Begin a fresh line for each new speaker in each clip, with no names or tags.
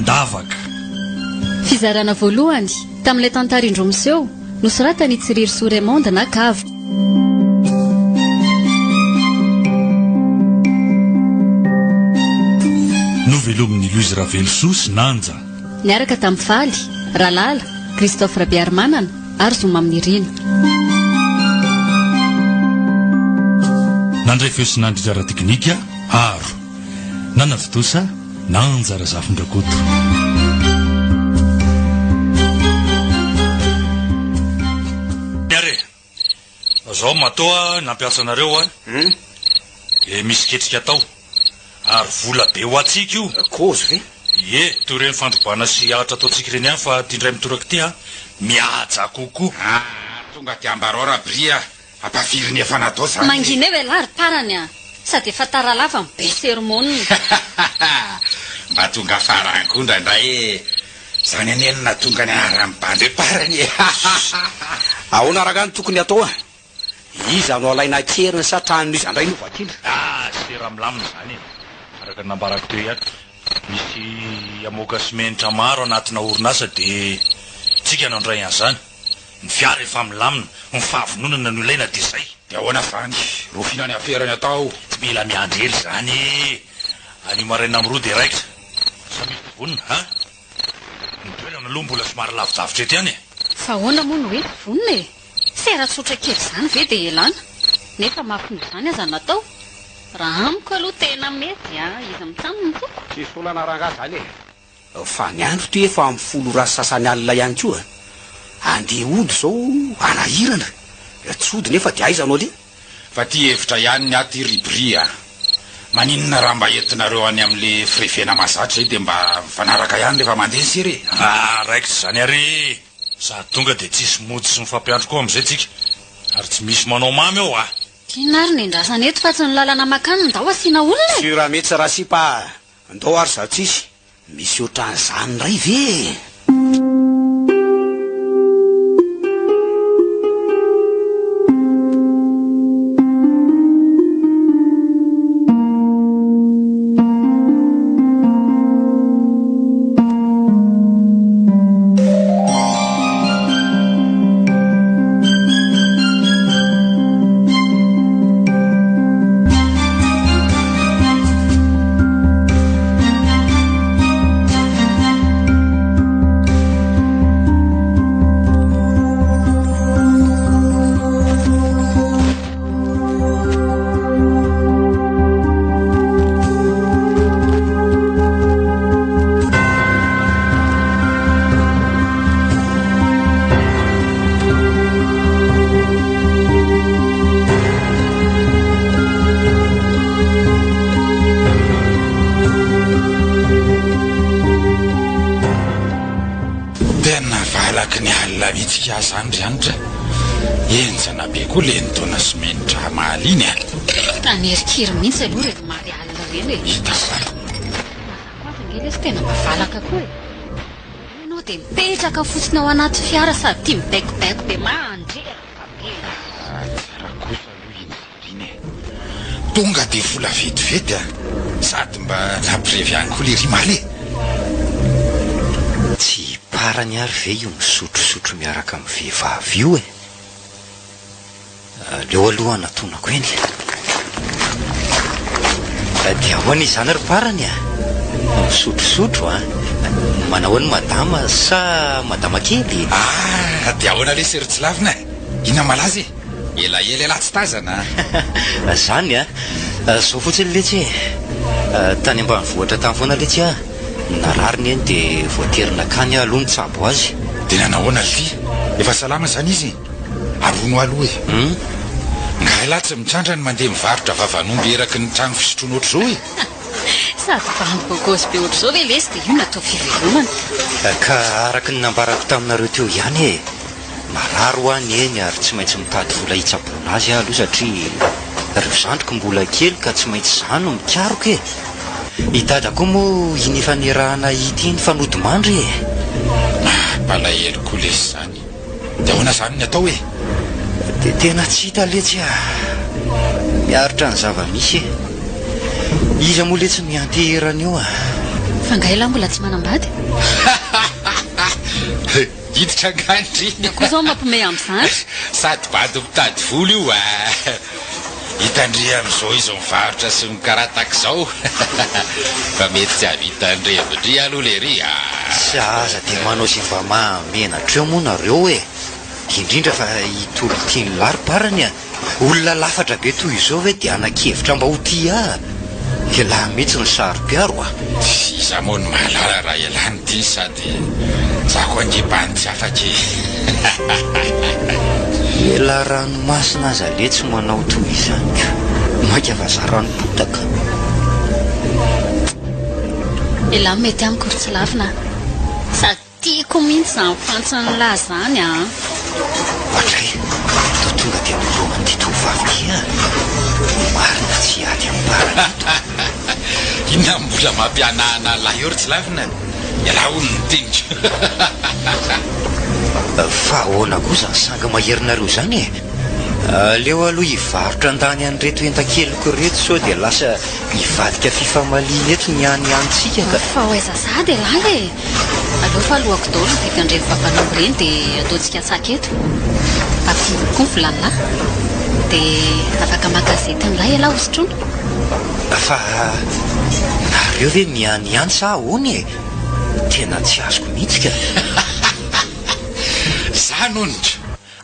mandavaka.
Fizarana voalohany tamin'ilay tantarindro miseho nosoratany Tsiriry Soremonde na Kavo.
Novelomin'ny Louise Ravelsoa sy Nanja.
Niaraka tamin'ny Faly, Ralala, Christophe Rabiarmanana ary Zoma Mirina.
Nandray feo sy nandritra teknika Aro. Nanavitosa Nanja Razafindrakoto. Zao matoa nampiasa nareo misy ketrika atao ary vola be ho atsika io.
Kozy ve?
Ie, toy ireny fandrobana sy alatra ataontsika ireny ihany fa tindray mitoraka ty mihaja kokoa.
Tonga ty ambarora bria ampaviriny efa natao zany.
Mangina eo elary parany sady efa tara lava be sermonina.
Mba tonga farangondra ndray zany anenina tonga ny aram-bandy parany. Ahoana araka ny tokony atao iza no alaina keriny sa tranony izy andray novakina.
Sera milamina zany araka nambarako teo ihany misy amoaka simenitra maro anatina orinasa de tsika nandray an'izany ny fiara efa milamina ny fahavononana no ilaina de zay.
De ahoana zany rofinany aferany atao
tsy mila miandrely zany any maraina amin'ny roa de raika samisy vonina ny toerana aloha mbola somary lavidavitra ety ihany
fa ahoana moa no hoe vonina sera tsotra kely zany ve de elana nefa mafiny zany aza natao raha amiko aloha tena mety izy mitaminy toko
tsy solana ranga zany fa ny andro ty efa amin'ny folo rasy sasany alina ihany koa andeha ody zao anahirana tsody nefa de aizanao le fa ty hevitra ihany ny aty ribria maninona raha mba entinareo any amin'le firefena mazatra zay de mba mifanaraka ihany rehefa mandeha sery
raikitra zany ary sady tonga de tsisy mody sy mifampiandro koa am'izay tsika ary tsy misy manao mamy eo
tinary ny ndrasana eto fa tsy ny lalana makany ndao asiana olona
sy raha mety raha sipa ndao ary za tsisy misy ohatran'izany ray ve. Zandry andra enjana be koa le nitaona simenitra mahaliny
tanerikira mihitsy aloha rehefa mary alina reny
hita fa
ngely sy tena mavalaka koa ianao de mipetraka fotsiny ao anaty fiara sady tia mibaikobaiko be mandrera
tsara kosa aloha iny tonga de vola vetivety sady mba nampirevy any koa le rimaly parany ary ve io misotrosotro miaraka amin'ny vehivavy io leo aloha natonako eny dia ahoana izany ary parany misotrosotro manao any madama sa madama kely dia ahoana le sery tsy lavina ina malazy elaela elatsy tazana zany zao fotsiny letsy tany ambanivohatra tany foana letsy narariny eny de voaterina kany aloha ny tsabo azy de nanahoana ty efa salama zany izy arono aloha nga latsy mitrandra ny mandeha mivarotra vavanomby eraky ny trano fisotroana oatra zao
sady vanybogosy be oatra zao ve lesy de io natao fivelomana
ka araky ny nambarako taminareo teo ihany mararo any eny ary tsy maintsy mitady vola hitsabona azy aloha satria reo zandriko mbola kely ka tsy maintsy zany no mikaroko hitady koa moa iny fanerahana ity ny fanody mandry palahelo koa lesy zany de ahoana zany ny atao de tena tsy hita letsy miaritra ny zava-misy iza moa letsy mianteherana io
fa ngaila mbola tsy manambady
hiditra angandry
koa zao mampime amin'izany
sady bady mitady volo io hitandre amin'izao izy mivarotra sy mikarataka izao fa mety tsy avitandrevindry aloha le ry
sy aza dia manao sy mba mahamenatreo moa nareo indrindra fa hitolo tiany lariparany olona lafatra be toy izao hoe dia anan-kevitra mba ho ty ialahy mihitsy ny saro-piaro
iza moa ny mahalala raha ialany ty sady zako angepany tsy afaka
ela ranomasina aza le tsy manao toy izany ka maika fa za ranobotaka
elahy mety amiko ry tsy lavina sady tiako mihitsy zany fantsany lahy zany
ohatray to tonga dia nolomany ty tovavy marina tsy ady ambarana
inona mbola mampianahana lahy eo ry tsy lavina ialahy ono ny tenitro
fa ahoana kosa ny sanga maherinareo zany leo aloha hivarotra andany anyreto entan-keliko reto sao dia lasa hivadika fifamaliny eto ny anyantsika ka
fa ho aizazady lahy aleo fa alohako daholo ny vikandreny vavanao reny dia ataontsika tsaka eto afidy koa ny volaninahy dia afaka makazety amin'ilay alahy osotrona
fa nareo ve miany sa ahoany tena tsy azoko mihitsy ka
za nonitra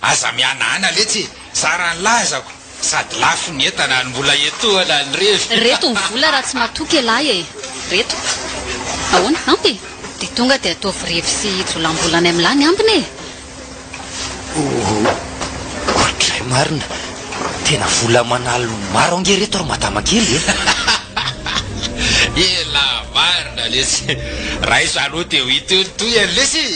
aza mianahana letsy sara ny lazako sady lafo ny entana ny mbola etoana ny
reto ny vola raha tsy matoky lahy reto ahoana ampy dia tonga dia ataovy revy sy jolam-bolany amin'ilany ampiny
ohatray marina tena vola manalo maro ange reto ry matamakely
ela marina lesy raha iso aloha teo hitotoy any lesy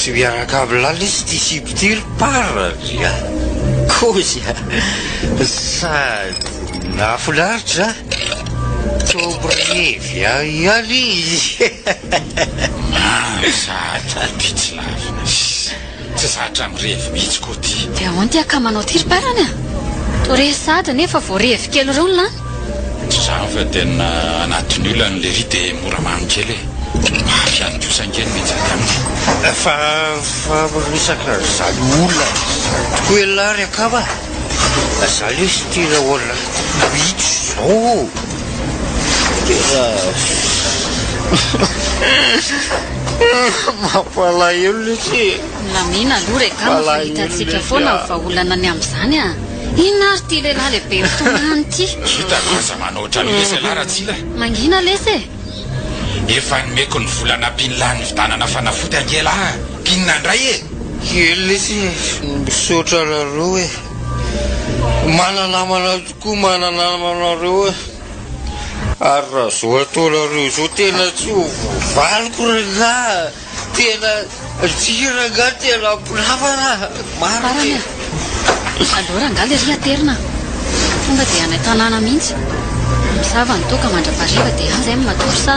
tsy miaraka avilala izy ty sipitiry parary kozy sady nafilaritra tobrevy ialy izy
zatra ty tsy lavina tsy zatra mirevy mihitsy koa ty
dia ahoany ty akamanao ty ry parany tore sady nefa voarevy kely reo lany
zany fa tena anatin'ny olany le ry dia mora manikely mafianodosangeny mitsady aminy
fa resaka zany olona tokoa elary akava za le sy tena olona mihitsy zao mampalahelo lesy
lamina aloha reka mahitatsika foana vaolana ny amin'izany inona ary ty lehilahy lehibe mitomany ty
hitakaza manao otrany lesy alara tsila
mangina lesy
efa nomeko ny volana mpinilany vitanana fanafoty angela mpinina ndray
kely lesy misaotra nareo mananamana tokoa mananamanareo ary raha zao ataonareo zao tena tsy hovaliko raga tena tsiraga tena mpinavana mariny
aloha ranga le ry aterina tonga dia any tanàna mihitsy misava ny toka mandrapariva dia zay matory sa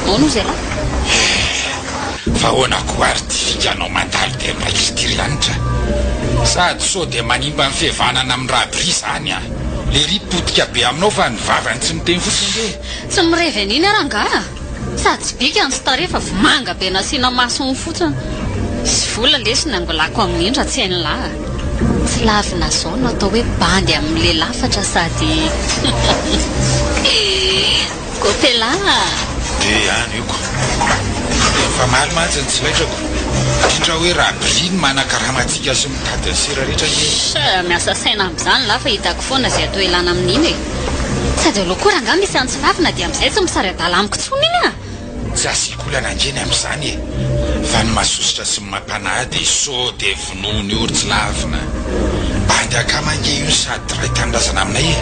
maono zay lahy
fa hoanako ary ty fikanao mandalo dia maikiry lanitra sady sao dia manimba ny fihavanana amin'ny rahabry zany le ry potika be aminao fa ny vavany tsy miteny fotsiny
tsy mirevy an'iny aranga sady tsy bika ny sy tarefa vomanga be nasiana masony fotsiny sy vola lesy ny angolako amin'indra tsy hainy lahy tsy lavina zao no atao hoe bandy amin'le lafatra sady kopela
any ioko efa maly matsiny tsy laitrako indrindra hoe raha briny manakaramatsika sy mitady ny sira rehetra ny
miasa saina amin'izany lafa hitako foana zay atao ilana amin'iny e sady aloha koa ranga misy any tsy lavina dia amin'izay tsy misary adala amiko tsony iny a
tsy asiakolana angeny amin'izany e fa ny masosotra sy mampanahy dia so dia vonoiny ory tsy lavina bandy akamange io sady ray tanindrazana aminay e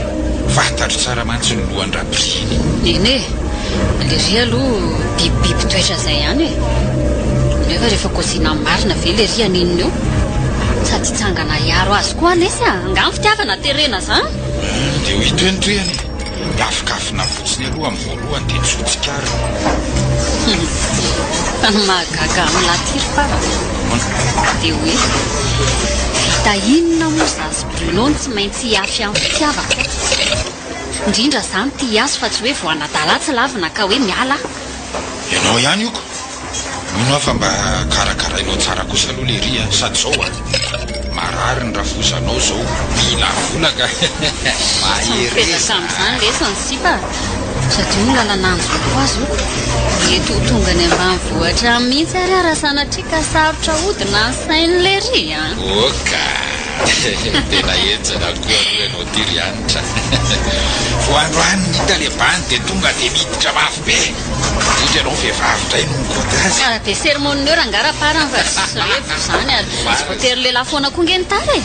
fantatro tsara mantsy ny lohany raha briny
eny e le ry aloha bibibiby toetra izay ihany e nefa rehefa kozina marina ve le ry anininy eo sady tsangana iaro azy koa anesy a angamy fitiavana terena zany
dia ho hitoenotoeny miafokafina fotsiny aloha amin'ny voalohany dia tsotsikaary
fa ny mahagaga amin'ny latiry fara dia hoe vita inona moa zazy Bruno ny tsy maintsy hiafy amin'ny fitiavako indrindra zany ty azo fa tsy hoe voanadala tsy lavina ka hoe miala
ianao ihany ioko mino afa mba karakarainao tsara kosa aloha le ry a sady zao a marary ny rafozanao zao mila volaka
mahepezaka amin'izany lesany sipa sady io lalananjo koa azy oko eto tonga ny ambany vohatra mihitsy ary raha sanatrika sarotra hodina ny sain'le ry a
oka tena etsana koa aloha ianao ty ry anitra voandroany hita le bany dia tonga dia miditra mafy be indra ianao vehivavitray no mikoty azy
be sermonina eo rangaraparany fa sisy revo zany ary sy voatery lehilahy foana koa ngeny tara e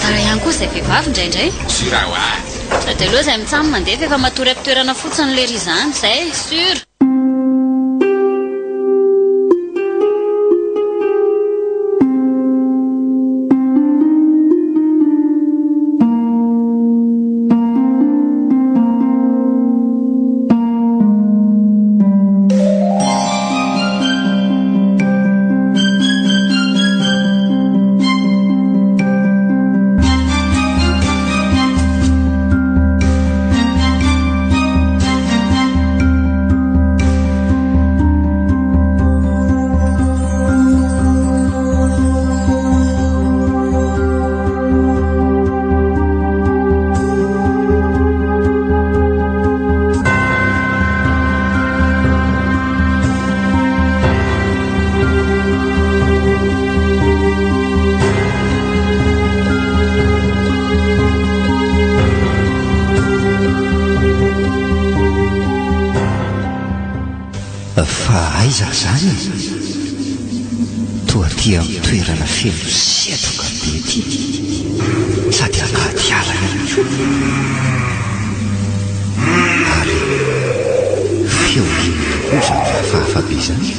tara ihany koa izay vehivavy indraindray
sy raha ho a
sady aloha izay mitsamy mandefa efa matory am-pitoerana fotsiny le ry zany zay sur
aiza zany toa ty amin'ny toerana feno setroka be ty sady anaty ala ary feo ozany fahafa be zany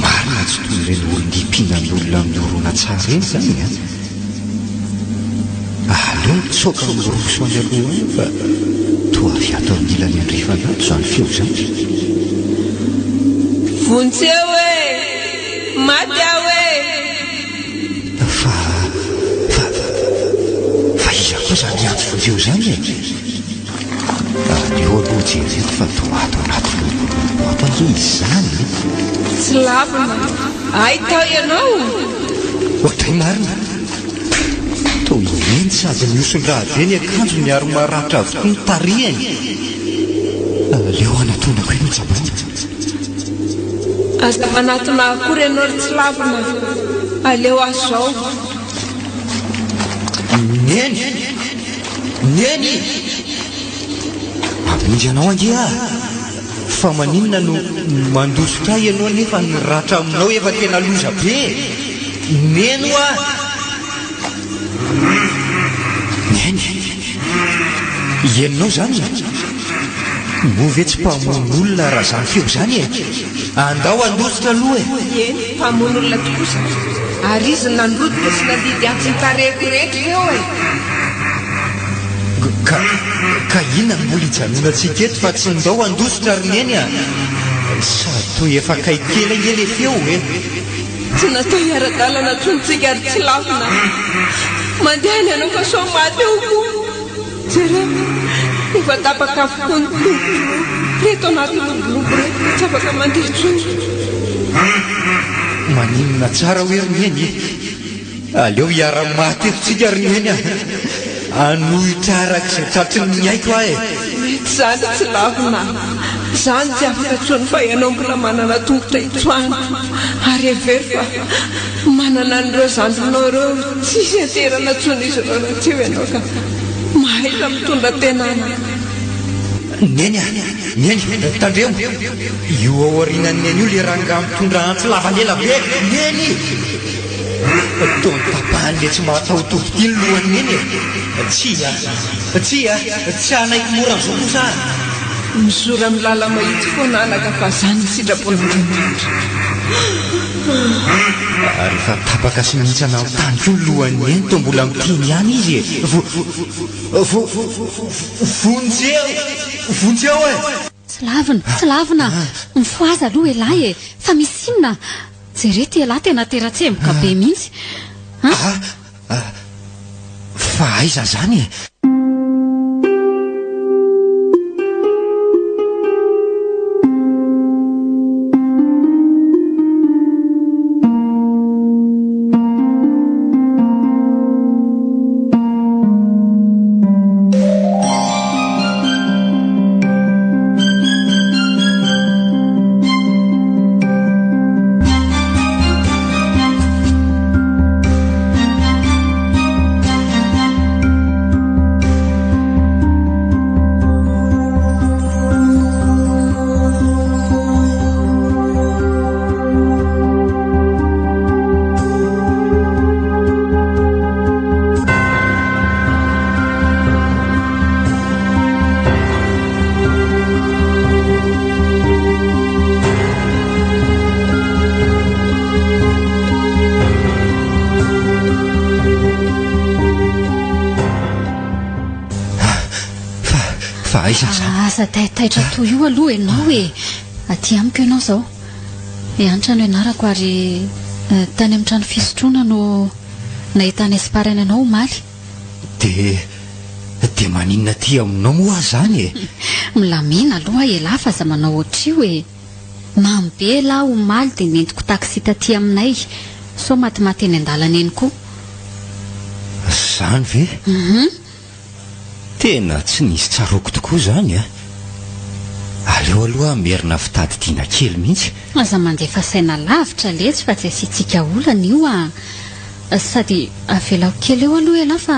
marina tsy toy ireny olon-dipina ny olona amin'ny orona tsara eny zany aleo mitsoka mirosoany aloha any fa toa avy ato amin'ny ilany andrefanato zany feo zany
vontseo e maty aho e
fa iza koa zany andro vonjeo zany e eo aloha jereto fa toa ato anaty loboato ange izy zany
tsy lavina ay tao ianao
ohatray marina toa ineny sady miosondraha be ny akanjo miaro maratra avokoa ny tarihany leo anatonako eny tsabana
aza manatona akory ianao ry tsy lavina aleo azo zao
neny abindry anao ange a fa maninona no mandositra ianao nefa ny ratra aminao efa tena loza be neno a neny ienonao zany move tsy mpamon'olona raha zany feo zany e andao andositra aloha
eny mpamon'olona tokosa ary izy nandrodika sy nandidy antsy ny tareko rehetra eo e
ka inona no mbola hijanonantsika eto fa tsy ndao andositra ary neny a sady toy efa kaikela nge le feo e
tsy natao hiara-dalana tontsika ary tsy lavina mandeha ny anao fa so maty eo koa jere efa tapaka avokoa ny tompo reto anaty lobolobo reto tsy afaka mandeha tsony
maninona tsara hoe roneny aleo hiara-matefotsika ry eny anohitra arak'izay tratry ny aiko ahy
mety zany tsy lavina zany tsy afaka tsony fa ianao mbola manana tongotra itsoana ary every fa manana an'ireo zandrinao ireo tsisy aterana tsony izy ireo raha tsy eo ianao ka mahaita mitondra tenana
neny tandremo io aorinan'neny io le ranga mitondra antsy lavalela be neny taony tapahan'le tsy mahatahotovy ny lohany eny tsy anaiko mora zao kosa
mizora milala mahitsy foana anaka fa zany ny sitrapon'andriamanitra
rehefa tapaka sy mihitsana tany ko ny lohany eny to mbola mitiny ihany izy vonjeo e
tsy lavina mifoaza aloha elahy e fa misy inona jerety elahy tena teratsemboka be mihitsy
fa aiza zany e
aza taitaitra toy io aloha ianao e aty amiko ianao zao ianitra no ianarako ary tany amin'ny trano fisotroana no nahitany esiparana ianao omaly
de maninona ty aminao moa zany e
milamina aloha elahy fa za manao ohatr' io e mambe lahy omaly dia nentiko taksy taty aminay so matimaty eny an-dalana eny koa
zany ve tena tsy nisy tsaroko tokoa zany aleo aloha merina fitadidiana kely mihitsy
aza mandefa saina lavitra letsy fa tsy asiantsika olana io sady avelako kely eo aloha elahy fa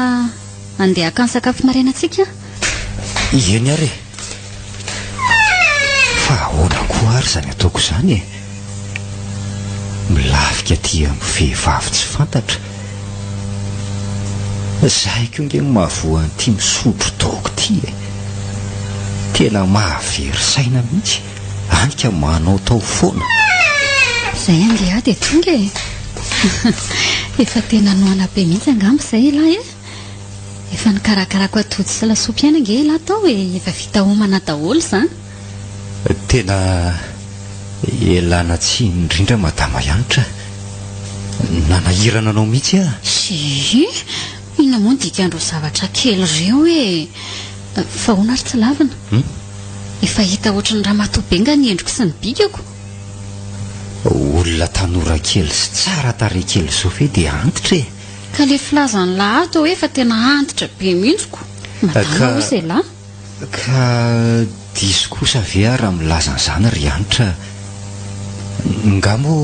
andeha akany sakafo maraina antsika
eny ary fa ahoana koa ary zany ataoko zany e milafika ty amin'ny vehivavy tsy fantatra zaiko nge mahavoany ty misotro taoko ty e tena mahavery saina mihitsy anika manao tao foana
zay andeha dia tonga e efa tena noana be mihitsy angamba zay elahy e efa nikarakarako atody sy lasopy ihany ange elahy tao e efa vita homana daholo zany
tena elana tsy indrindra madama ianitra nanahirana anao mihitsy
si ina moa dikandro zavatra kely reo e fa hoana ary tsy lavina efa hita ohatrany raha matobenga ny endriko sy ny bikako
olona tanora kely sy tsara tare kely zao fe dia antitra e
ka le filazany lahato hoe fa tena antitra be mihitsiko madama ozy elahy
ka diso kosa ve raha milazan'izany ry anitra ngamo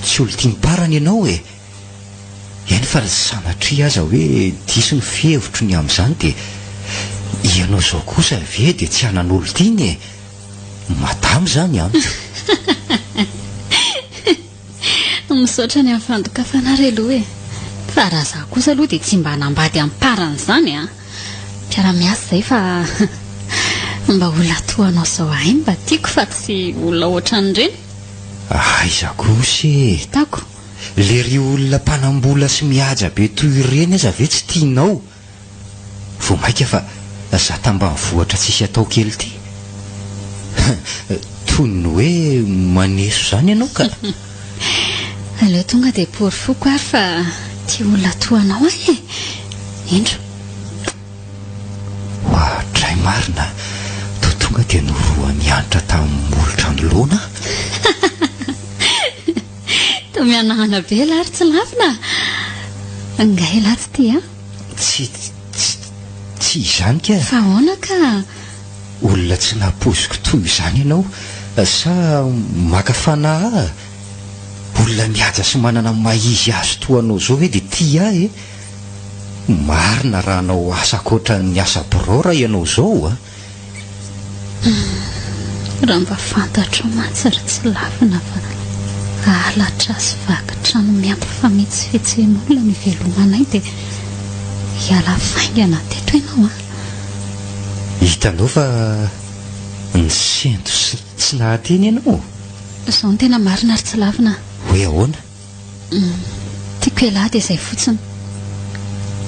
tsy olo tia miparana ianao e eny fa sanatria aza hoe diso ny fihevotro ny amin'izany dia ianao zao kosa ve dia tsy hanan'olo tiany e madamo zany
misaotra ny amin'ny fandokafanare aloha e fa raha za kosa aloha dia tsy mba hanambady amparana zany mpiara-miasa zay fa mba olona toanao zao hay mba tiako fa tsy olona ohatran'ireny
aiza kosy
tako
le ry olona mpanambola sy mihaja be toy ireny aza ve tsy tianao vo maika fa za tamba mivohatra tsisy atao kely ty toy ny hoe maneso zany ianao ka
aleo tonga dia porifoko ary fa tia olona toanao e indro
ohatray marina to tonga dia noroany anitra tamin'ny molotra ny loana
to mianahana be lahary tsy lavina Ngai lahy tsy tia
tsy izany ka
fa ahoana ka
olona tsy napoziko toy izany ianao sa makafana olona mihaja sy manana maizy azo toanao zao hoe dia tia e marina raha anao asa koatra ny asa borora ianao zao
raha mba fantatro matsy ry tsy lavina fa alatra sy vakitrano miampy fa mitsifetsen'olona ny velomanay dia hiala faingana teto ianao
hitanao fa ny sento tsy nahateny ianao
izao ny tena marina ry tsy lavina
hoe ahoana
tiako elahy dia izay fotsiny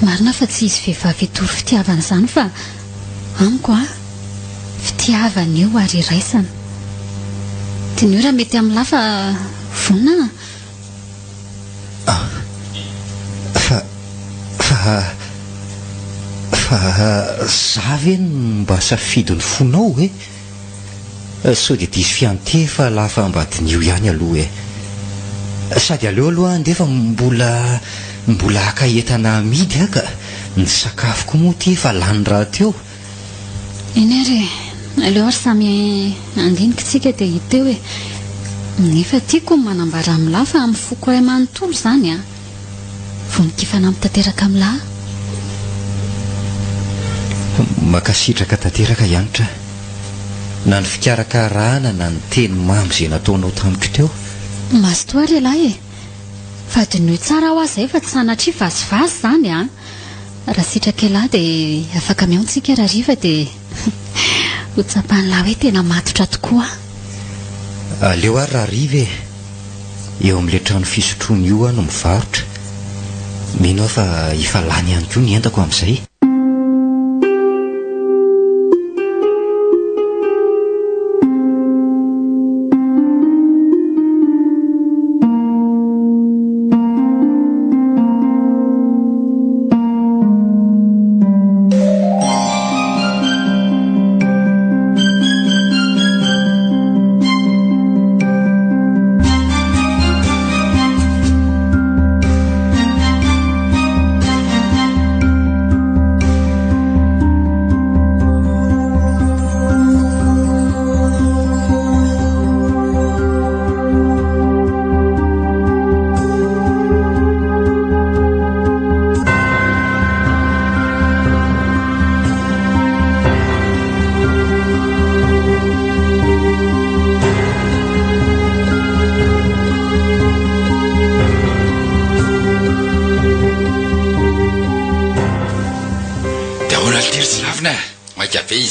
marina fa tsy izy vehivavy itory fitiavana izany fa amiko fitiavana eo ary iraisana dia ny eo raha mety amin'ny lafa vonina
fa za ve mba safidy ny fonao sao dia diso fiantefa lafa ambadin'io ihany aloha sady aleo aloha andefa mbola akaetana amidy ka ny sakafoko moa ty efa lany raha teo
eny ary aleo ary samy andinikytsika dia hita eo nefa tiako manambara amin'ny lahy fa amin'ny foko ray manontolo izany vonikifana mitateraka amin'ny lahy
makasitraka tanteraka ianitra na ny fikarakarana na ny teny mamy izay nataonao tamiko teo
mazotoa ry lahy fa dinoe tsara ho azy fa tsy sanatria vazivazy izany raha sitraka elahy dia afaka miaontsika raha riva dia ho tsapany lahy hoe tena matotra tokoa
aleo ary raha riva eo amin'ilay trano fisotroana io no mivarotra mino aho fa efa lany ihany koa ny entako amin'izay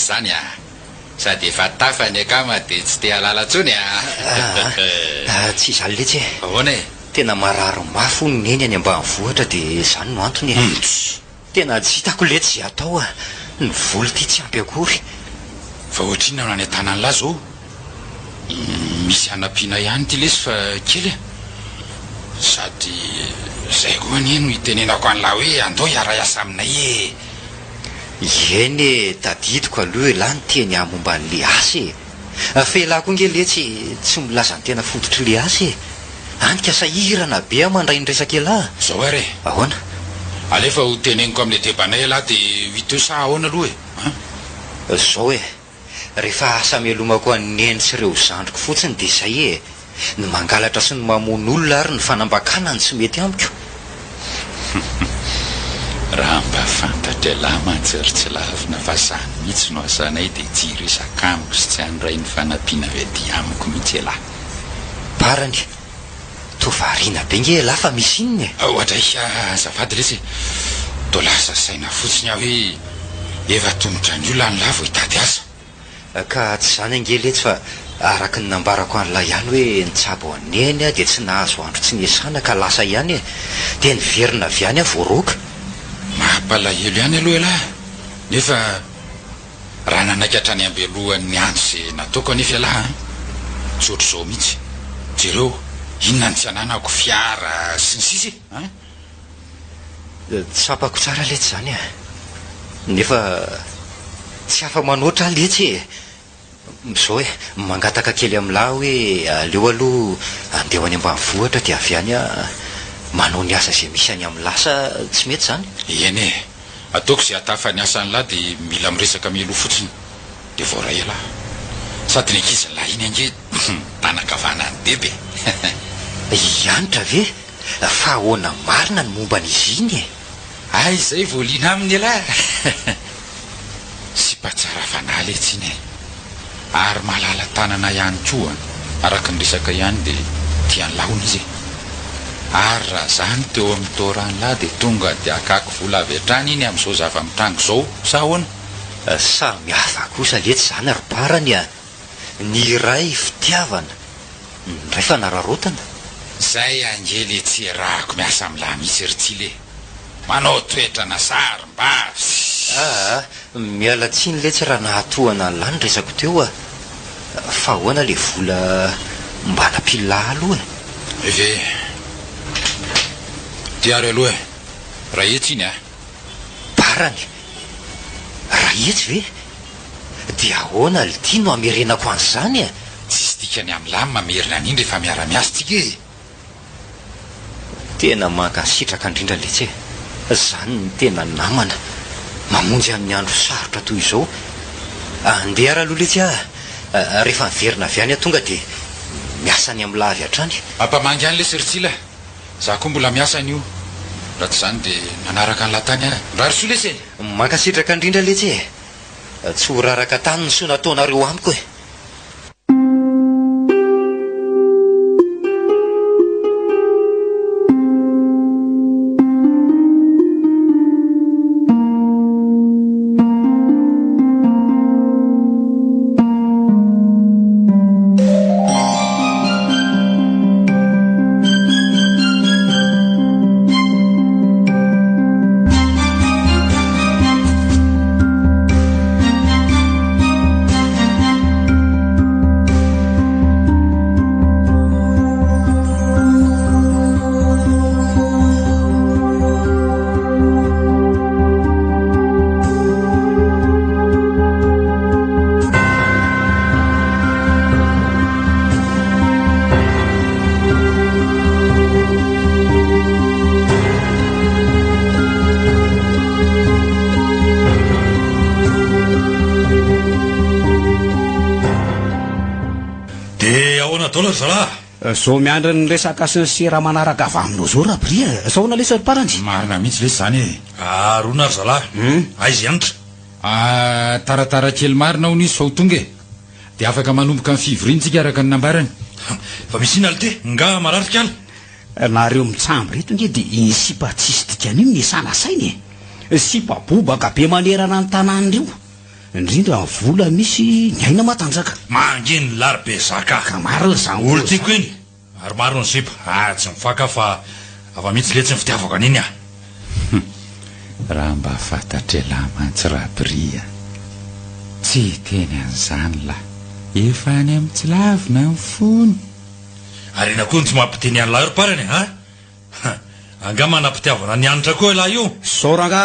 zany sady efa tafany akama dia tsy te halala tsony
tsy izany letsy
ahoana
tena marary mafo ny eny any ambanivohitra dia izany no antony tena tsy hitako letsy izay atao ny voly ty tsy ampy akory
fa ohatrina no any an-tanany lahy zao misy anampiana ihany ty lesy fa kely sady zay koa ny no hitenenako an'lahy hoe andao hiara-iasa aminay
eny tadidiko aloha lahy ny teny momba n'le asy fa elahy koa nge letsy tsy milaza ny tena fototry le asy anika sahirana be mandray ny resaka elahy
zao ary
ahoana
alefa ho teneniko amin'le debanay elahy dia vito sa ahoana aloha
zao rehefa asa melomako aneny sy ireo zandriko fotsiny dia zay ny mangalatra sy ny mamono olona ary ny fanambakanany tsy mety amiko
raha mba fantatra lahy mantsy ry tsy lavina fa zany mihitsy no asanay dia tsy resaka amiko sy tsy andray ny fanampiana vedy amiko mihitsy elahy
parany tovariana be nge lahy fa misy inony
ohatra azavady lesy to lasa saina fotsiny aho hoe efa tongotra ny olona ny lahy vo hitady asa
ka tsy zany ange letsy fa araky ny nambarako an'lahy ihany hoe nitsabo aneny dia tsy nahazo andro tsy niasana ka lasa ihany dia niverina avy any voaroka
mampalahelo ihany aloha elahy nefa raha nanaikatra ny ambelohan'ny andro zay nataoko anefa elahy tsy ohatr' zao mihitsy jereo inona ny tsy ananako fiara sy ny sisy
tsapako tsara letsy zany nefa tsy afa manoatra letsy zao mangataka kely amin'lahy hoe aleo aloha andeho any ambanivohitra dia avy any manao ny asa izay misy any amin'ny lasa tsy mety zany.
eny e ataoko izay atafa ny asany lahy dia mila miresaka mielo fotsiny dia voara ela sady ny ankizy ny lahy iny ange tanakavana ny bebe
ianitra ve fa ahoana marina ny momba n'izy iny e.
ay izay voaliana aminy elahy sy mpatsara fanaly etsiny e ary malala tanana ihany koa araka ny resaka ihany dia tiany laona izy ary raha zany teo amin'ny toranylahy dia tonga dia akako vola avy hatrany iny amin'izao zava-mitrango izao sa ahoana
samy hafa kosa letsy zany ary parany a ny ray fitiavana ny ray fanararotana
zay angely tsy rahako miasa amin'lahy misy eritsile manao toetra na sarim-bavy
miala tsiny letsy raha nahatohana lahy ny resako teo a fa ahoana le vola mba nampilala aloha e.
eve diary aloha e raha etsy iny a
parany raha etsy ve dia ahoana le tia no amerenako an'izany a
tsisy dikany amin'ny lahy mamerina an'iny rehefa miara-miasa tsika e
tena mankasitraka indrindra letsy e zany ny tena namana mamonjy amin'ny andro sarotra toy izao andeha raha aloha letsy rehefa miverina avy any tonga dia miasa ny amin'ny lavy hatrany
ampamangy any le seritsila za koa mbola miasa an'io raha tsy zany dia nanaraka ny latany a raha rysoa leseny
mankasitraka indrindra letsy e tsy ho raraka tany ny soa nataonareo amiko e.
zao miandry ny resaka sy ny sera manaraka avy aminao zao raha bria saona lesy parany
marina mihitsy lesy zany e
arona ary zalahy aizy anitra
taratara kely marina hony izy sao tonga e dia afaka manomboka amin'ny fivoriantsika araka ny nambarany
fa misy iny alite nga mararika ala
nareo mitsambo reto nge dia insipa tsisy dikany io miasana sainy e sipa bobaka be manerana ny tanàn'ireo indrindra vola misy ny aina matanjaka
mangeny lary be zaka
ka maro zany
olo tiako iny ary maro ny sipa tsy mifaka fa afa mihitsy letsy ny fitiavako an'iny ah
raha mba fantatra lahy mantsy raha bria tsy teny an'izany lahy efa any amin'ny tsy lavina ny fony
ary ina koa ny tsy mampiteny any lahy ro parany anga manapitiavana ny anitra koa lahy io
saoranga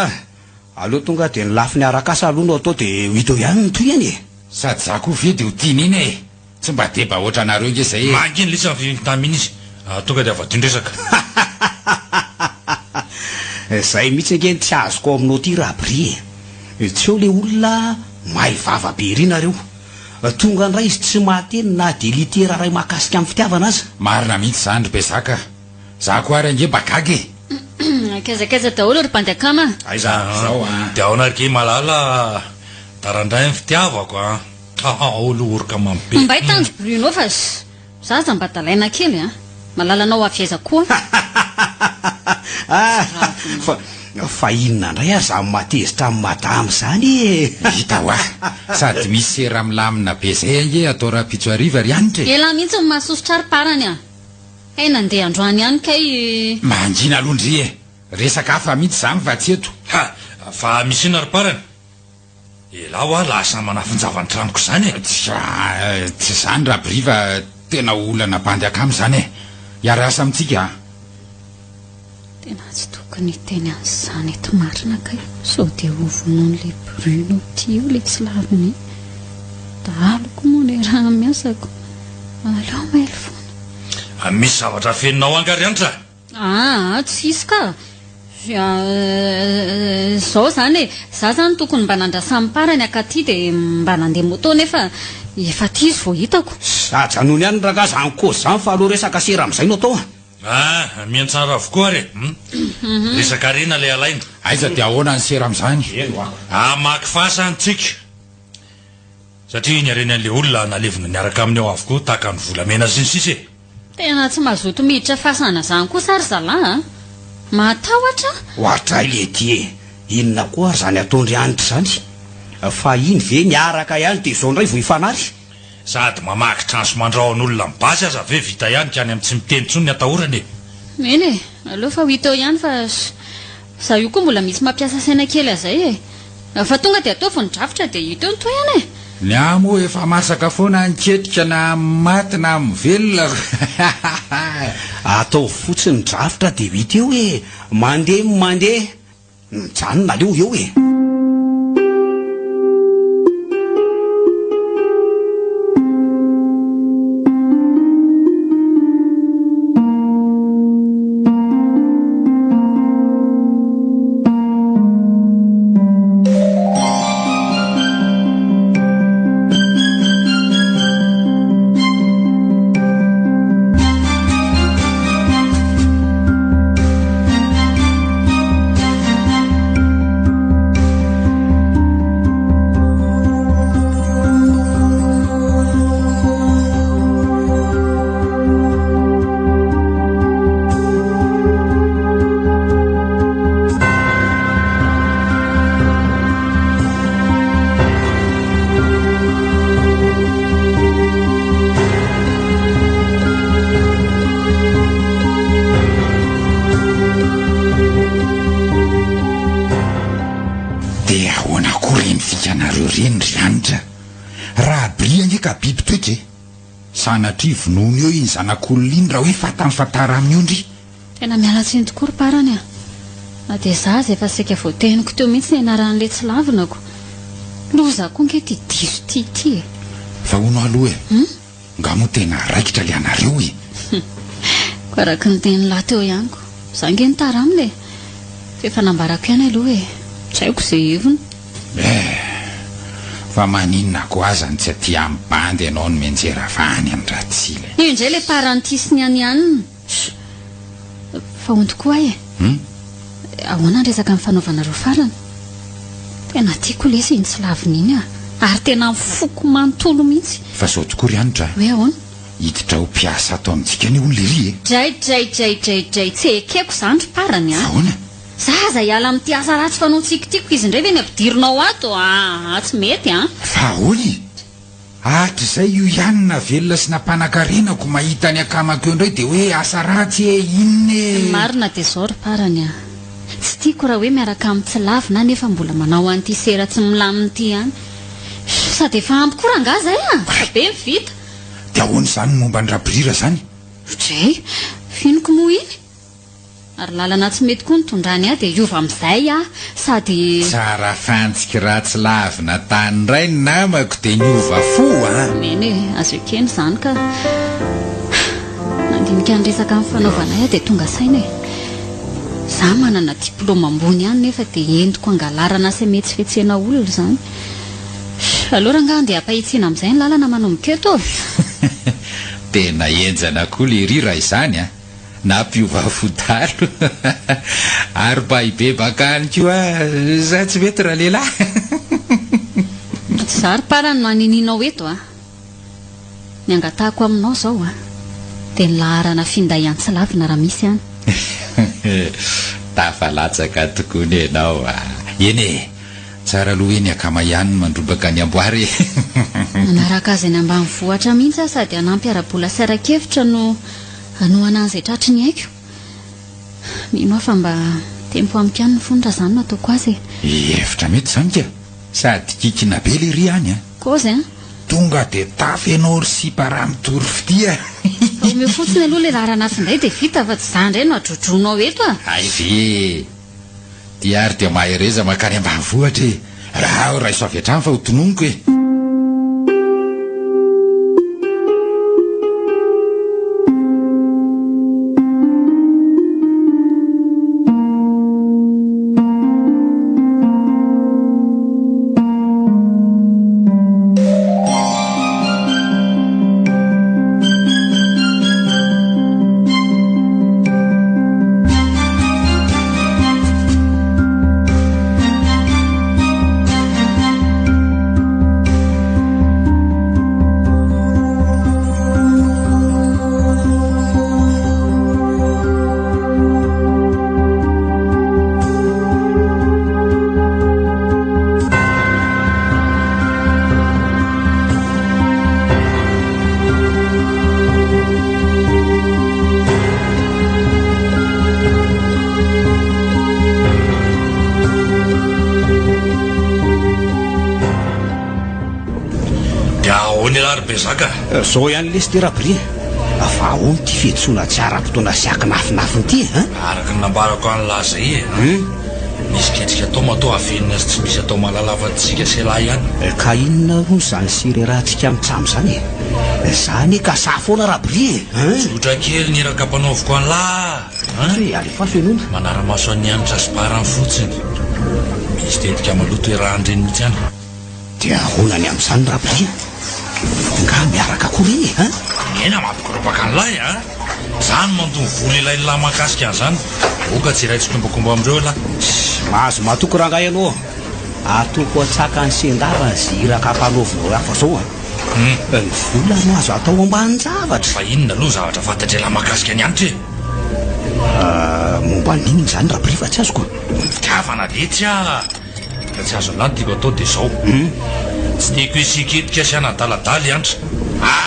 aloha tonga dia ny lafi ny arakasa aloha no atao dia hito ihany ny toy any e
sady za koa ve dia ho tiany iny e tsy mba deba oatra anareo nge zay e
manginy litsy nytaminy izy tonga dia avadindresaka
zay mihitsy nge ny tsy azoko aminao ty raha bri e tsy eo le olona mahay vava be ry nareo tonga ndray izy tsy mahateny na dia litera ray mahakasika amin'ny fitiavana azy
marina mihitsy zany ry be zaka za koa ary ange bagagy e
kezakeza daholo ry mpanjakama
aiza dia ao anarike malala tarandray ny fitiavako olo oroka mambe
mba hitanjo bruno fa za za mba dalaina kely malalanao afiaiza koa
fa inona ndray ary za matezitra amin'ny madamy zany e
hita ho sady misy sera milamina be zay ange atao raha pitso ariva ry anitra e
ela mihitsy ny mahasosotra ary parany hay nandeha androany ihany kay
mangina alondry e resaka hafa mihitsy zany fa tsy eto
fa misy ina ry parany elao lasa manafinjavany tranoko zany e
tsy zany raha briva tena olana bandy akamy zany e iary asa amitsika
tena tsy tokony teny an'izany eto marina kay sao dia ovonao n'le bruno ty io le tsy laviny da aloko moa le raha miasako aleo maely foana
misy zavatra feninao angary anitra
Tsisy ka zao zany e za zany tokony mba nandrasamy parany akaty dia mba nandeha moto nefa efa ty izy vao hitako
sajanony ihany raha zany kozy zany fa aloha resaka sera amin'izay no atao
miantsara avokoa re resaka rena lay alaina
aiza dia ahoana ny sera amin'izany
amaky fasantsika satria ny areny an'le olona nalevina niaraka amin'ny ao avokoa tahaka ny volamena sy ny sisa
tena tsy mazoto miditra fasana zany koa sary zalahy matahotra
ohatray le ty inona koa ary zany ataondry anitra zany fa iny ve niaraka ihany dia izao ndray vo ifanary
sady mamaky transo mandraon'olona mibasy aza ve vita ihany ka any amin'ny tsy miteny tsony ny atahorany
eny e aloha fa ho hitao ihany fa za io koa mbola misy mampiasa saina kely azay fa tonga dia atao fo nidrafitra dia hitao ny toy ihany
ny amo efa masaka foana niketrika na maty na mivelona
atao fotsiny nidrafitra dia hita eo hoe mandeha mijanona leo eo e
sanatria vonono eo iny zanak'olona iny raha hoe fatanyfatara amin'ny ondry
tena mialatsiny tokoa ry parany na dia za aza efa saika voateniko teo mihitsy ny anaran'le tsy lavinako loza koa nge ty diso ty
fa hono aloha nga moa tena raikitra le anareo
ko araky ny teny lahy teo ihanyko za nge nitara aminy fa efa nambarako ihany aloha tsy haiko izay heviny
fa maninona ko azany tsy aty amin'ny bandy ianao no menjera vany any ratsile
io indray le parantisiny ihany fa onto koa ahoana ny resaka amin'ny fanaovanareo farany tena tiako lesy iny tsy laviny iny ary tena mifoko manontolo mihitsy
fa zao tokoa ry anitra
hoe ahoana
hiditra ho mpiasa atao amintsika ny olona ry
dray tsy ekeko zany ry parany
ahoana
zaza hiala amin'ty asa ratsy fanao tsikitiko izy indray ve ny ampidirinao ato tsy mety
fa ahoany atr'izay io ihany na velona sy nampanankrenako mahita ny akamako eo indray dia hoe asa ratsy inony
marina dia zao ry parany tsy tiako raha hoe miaraka amin'ny tsy lavina nefa mbola manao an'ity sera tsy milamin'ity ihany sady efa ampy koa ranga zay fa be mivita
dia ahoany zany momba ny rabirira zany
dray finoko moa iny ary lalana tsy mety koa nitondrany dia iova amin'izay sady
tsara fantsika ratsy lavina tany ray ny namako dia niova fo
meny azo ekeny zany ka nandinika ny resaka amin'ny fanaovanay dia tonga saina za manana diplôma ambony ihany nefa dia entiko angalarana sy mety tsy fetsena olona zany aloha raha nga andeha ampahitsiana amin'izay ny lalana manomboka eto
tena enjana koa le rira izany na mpiova fodalo ary baibe bakany koa za tsy mety raha lehilahy
za ry parany no anininao eto ny angatahako aminao zao dia ny laharana finday any tsy lavina raha misy ihany
tafalatsaka tokoa ny ianao eny tsara aloha eny akama ihany mandrobaka ny amboary
manaraka azy any ambany vohatra mihitsy sady anampy ara-bola sarakevitra no anoana an'izay tratry ny haiko mino aho fa mba tempo amiko ihany ny fonitra zany no ataoko azy
hevitra mety zany ka sady kikina be le ry any
kozy
tonga dia tafy ianao ry siparaha mitory fitia
omeo fotsiny aloha le laharana sindray dia vita fa tsy za indray no adrodronao eto
ay ve dia ary dia mahereza makany ambany vohatra raha raha iso avy hatrany fa ho tononiko
be zaka
zao ihany lesterabri fa ahoany ty fihetsona tsy ara-potoana sy akinafinafiny ty
araka ny nambarako anylaza e misy ketrika atao matao avenina azy tsy misy atao malalavantsika sy lahy ihany
ka inona ro zany siry rahantsika mitsamo zany zany ka sa foana rabri
sotra kely ny raka mpanaoviko an'lahy
alefaso enona
manara-maso an'ny anitra syparany fotsiny misy tetika maloto hoe raha andreny mihitsy any
dia honany amin'izany rabri nga miaraka koreny
ena mampikorobaka an'lahy zany mandony vola ilay lahy mahakasika an'izany oka tsy ray tsy kombakomba amindreo lahy
mahazo matoko raha ngay ianao atoko atsaka ny sendavany ziraka mpanaovinao hafa zao ny vola no azo atao ambany zavatra
fa inona aloha zavatra fantatry lahy mahakasika ny anitra
momba ninony zany rabri fa tsy azoko
fitiavana letsy ka tsy azo lany tiako atao dia zao tsy tiako isiketika sy anadaladala antra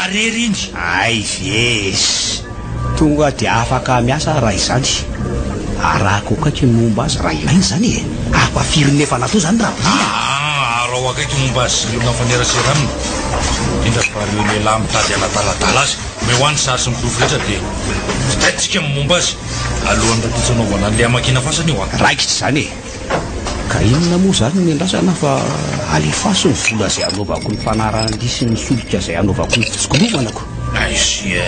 arery iny
ay vesy tonga dia afaka miasa raha izany arahako akaiky momba azy raha ilainy zany ampafirynefa natao zany rabri
arao akaiky momba azy olona fanerasera aminy indra fa reo lehilahy mitady anadaladala azy me hoany sary sy miprofiretra dia tsy taitsika momba azy alohan'ny ratitsanaovana an'le amakina fasany io
raikitra zany ka inona moa zany ny andrasana fa alefaso ny vola zay anaovako ny fanarandisy ny solika zay anaovako ny fitsikolomanako
aisia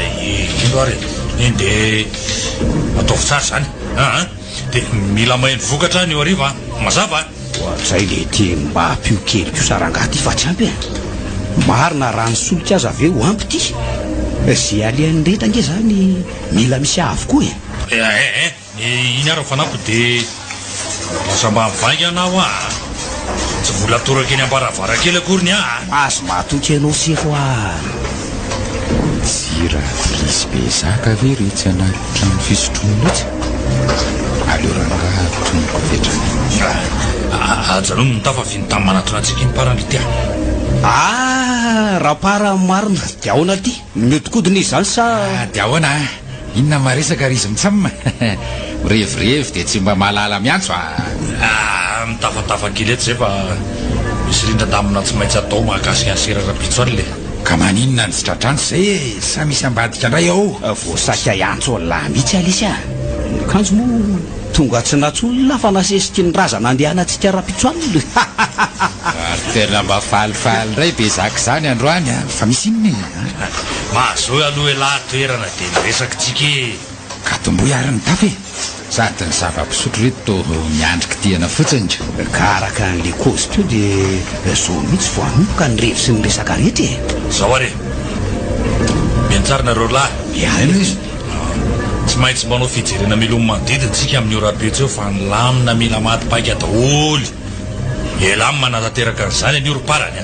ino ary iny dia ataovy tsara zany dia mila maheno vokatra ny eo ariva mazava
zay le ty mba ampio kely ko sarangaty fa tsy ampy marina raha ny solika azy avy eo ampy ty zay alehan'ny reta nge zany mila misy avokoa
iny ary fanampy dia lasa mba mivaingy anao tsy vola toraka eny ambaravarakely akoriny
azo mahatoky ianao sefo
zira prisy be zaka ve retsy anaty trano fisotroana etsy aleo ranga tomoko fetrany
ajanony nitafaviny tamin'ny manatonantsika iny parany tya
raha para marina dia ahoana ty miotokodina izy zany sa
dia ahoana inona maresaka ry izy mitsam mirevirevy dia tsy mba mahalala miantso
mitafatafa kely eto zay fa misy rindra-damina tsy maintsy atao mahakasika ny serarapitso any le
ka maninona ny sitratrano zay sa misy ambadika indray ao
voasaka iantso lahy mihitsy alisy kanjo moa tonga tsy natsolona fa nasesiky ny razana andehanantsika rapitso any
ary tena mba falifaly indray be zaka zany androany fa misy inony
mahazo aloha lahy toerana dia miresakitsika
ka tomboy ary ny tafy sady ny zava-pisotro reto to miandrika tiana fotsiny
ka araka n'le kozy teo dia zao mihitsy voanomboka ny revi sy ny resaka rety
zao are miantsarina reo lahy
iano izy
tsy maintsy manao fijerena milomo manodidintsika amin'ny orapetso eo fa ny lamina mila matypaika daholy elamy manatateraka an'izany any oroparany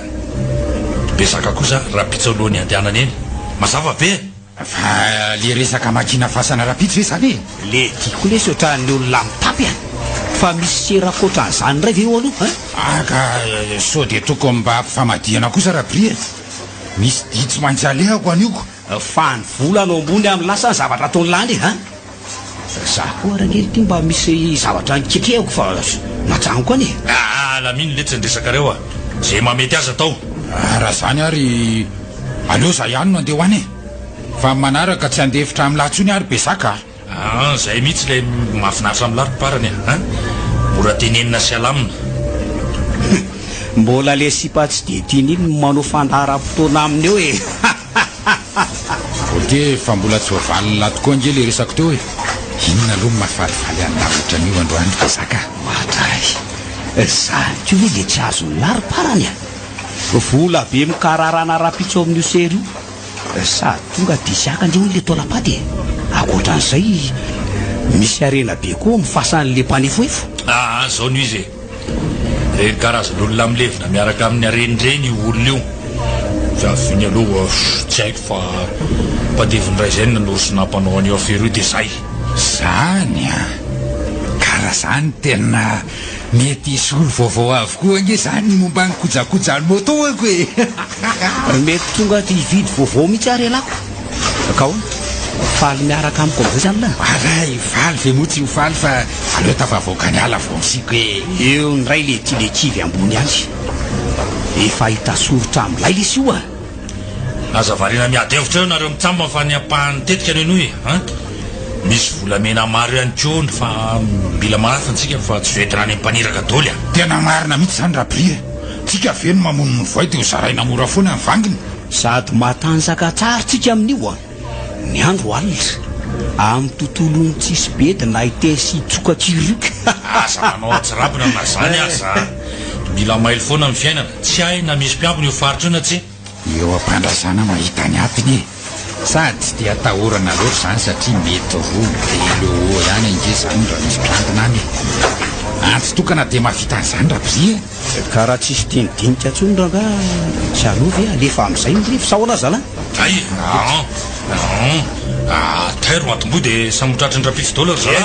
besaka kosa rapitso alohany andehanana eny mazava be
fa le resaka makina fasana rapitso ve zany
le tiako le sy ohatran'ny olona mitapy fa misy serakoatra n'izany ray ve eo aloha
ka so dia toko mba ampifamadiana kosa rabri misy di tsy maintsy alehako anioko
fa ny vola no ambony amin'ny lasa ny zavatra ataony lany za koa rakely ty mba misy zavatra nikekehako fa matsango any
laminy le tsy nyresaka reo zay mamety azy atao
raha zany ary aleo za ihany no andeha ho any fa manaraka tsy andefitra amin'ny lahtsony ary be zaka
zay mihitsy le mahafinaritra amin'ny laromparany mora tenenina sy alamina
mbola le sipa tsy de tian'iny manao fandara-potoana aminy eo
de fa mbola tsy voavalina tokoa nge le resako teo inona aloha mahafalifaly an'lavitra an'io androany be zaka
matray zany ko hoe le tsy azo ny laro-parany vola be mikararana rapitso amin'io sery io sady tonga disiaka ndre hoe le tolapaty akoatran'izay misy arena be koa mifasan'le mpanefoefo
zao no izy reny karazan'olona milevina miaraka amin'ny arenireny olona io fiaviny aloha tsy haiko fa mpatevindray zay nanosina mpanao an'io afero io dia zay
zany karaha zany tena mety solo vaovao avokoa nge zany momba ny kojakojany moto ako
mety tonga ty hividy vaovao mihitsy ary alako ka ho faly miaraka amiko am'zay zany lah
aray faly ve moa tsy ho faly fa aleo tafavoaka ny ala vo misiko
eo ny ray le ty lekivy ambony any efa hita sorotra am'lay lesy io
azavariana miadevitra eo nareo mitsamba fa ny ampahantetika any enoy misy volamena maro ihany kony fa mila mahafantsika fa tsy vetina any ampaniraka doly
tena marina mihitsy zany rabrie tsika veno mamonony voay dia ho zaraina mora foana ny vanginy
sady matanjaka tsara tsika amin'io ny andro alitra amin'ny tontolony tsisy be di nahite sy tsokakiroka
asa manao atsirabina na zany aza mila maily foana amin'ny fiainana tsy hay na misy mpiambiny io faritra io na tsy
eo ampandrazana mahita ny atiny sady tsy dia atahorana loatra zany satria mety roa delo ihany ange zany raha misy mpiantina any antsy tokana dia mafita an'izany rabrie
ka raha tsisy tenidinika ntsony ranga tsy alovy alefa amin'izay nrefa saoana zana
ay tairo matomboy dia samotratra ny rapifidolary zana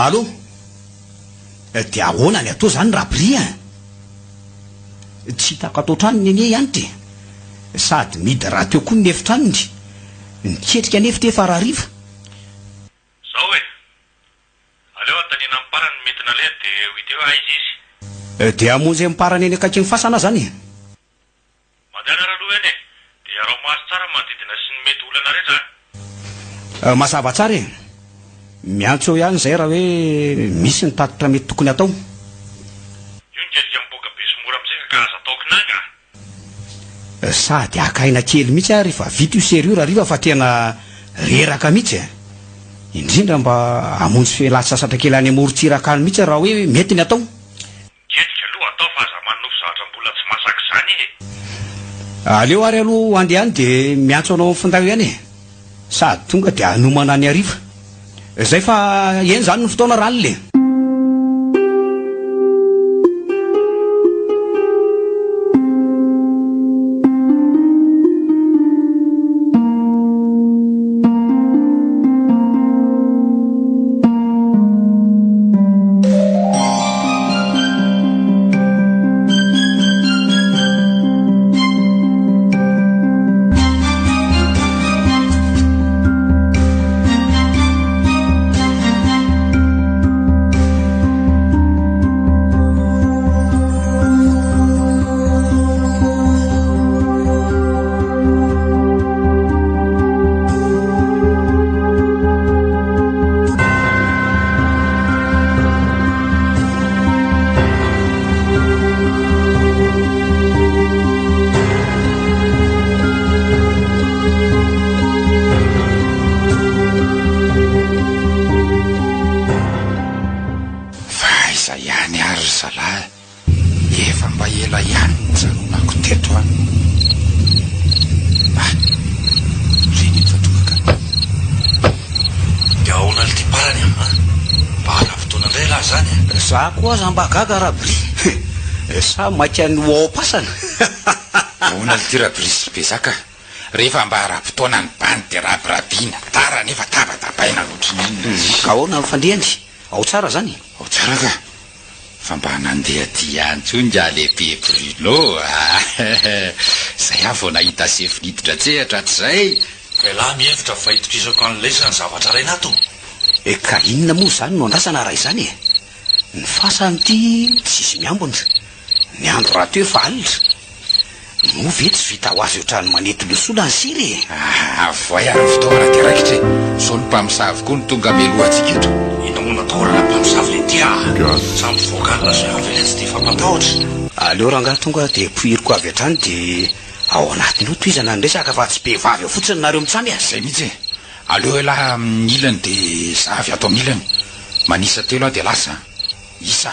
allo dia ahoana ny atao zany rabria tsy hitako atao tranony anie ihany ty sady midy raha teo koa ny nefitranony niketrika nefitra efa rahariva
zao e aleo antanina miparany mety naleha dia hoiteo aizy izy
dia amonjy miparany eny akaiky ny fasana zany
mandehana raha aloha eny e dia arao maso tsara manodidina sy ny mety olana rehetra
mazava tsara e miantso eo ihany zay raha hoe misy ny tatitra mety tokony atao
io niketrika miboaka be sy mora amintsika ka aza ataoko nanga
sady akaina kely mihitsy a rehefa vita io serio raha riva fa tena reraka mihitsy indrindra mba amonjy fialatsasatra kely any amorontsirakany mihitsy raha hoe mety ny atao
niketrika aloha atao fa aza manofo zavatra mbola tsy masaky zany e
aleo ary aloha andeha any dia miantso anao amin'ny finday ihany e sady tonga dia anomana any ariva zay fa eny zany ny fotoana rany le za koa za mba gaga rabri sa makiany oapasana
ona ty rabri sy be zaka rehefa mba raha-potoana ny bany dia rabirabiana tara nefa tavatapaina loatrin'inona
ka ahoana mifandrehany ao tsara zany
ao tsara ka fa mba nandeha ty antsonga lehibe bruno zay avy vo nahita sefiniditra tsehatra tsyzay
lahy mihevitra fahitokisako an'lesany zavatra ray nato
ka inona moa zany no andrasana raha izany e ny fasany ty tsisy miambona ny andro raha teo efa alitra mo ve tsy vita ho azy ohatrany manety losola ny siry
voay ary fitaovana ty raikitra so ny mpamosavy koa ny tonga melohantsika eto
inamoana taorana mpamosavy le tya samby voakalina so avy le tsy dia fampantahotra
aleo raha ngaha tonga dia poiriko avy hatrany dia ao anatiny ho toizana ny resaka fa tsy be vavy eo fotsiny nareo mitsamy azy
zay mihitsy aleo lahy milany dia zavy ato milany manisa telo aho dia lasa isa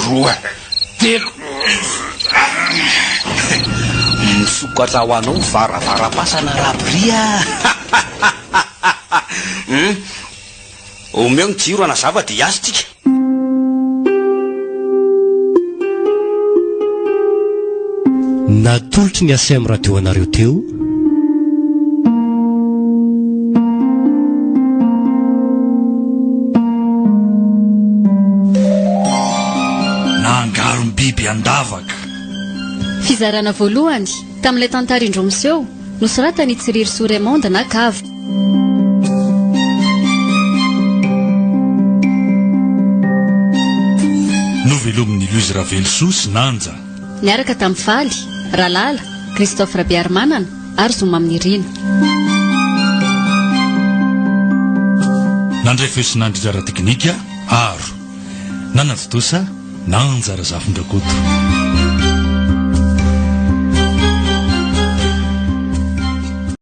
roa telo
misokatra ho anao varavaram-pasana rabria omeo ny jiro anazava dia azy tsika
natolotry ny asem radio anareo teo
nangaro ny biby andavaka
fizarana voalohany tamin'ilay tantarindro miseho nosoratany tsiriry soremonde na kavo
novelomin'ny Louise Ravelso sy Nanja
niaraka tamin'ny faly Ralala Christophe Rabiarmanana ary Zoma amin'ny rina
nandray feo sy nandry ara teknika aro nanavitosa Nanja Razafindrakoto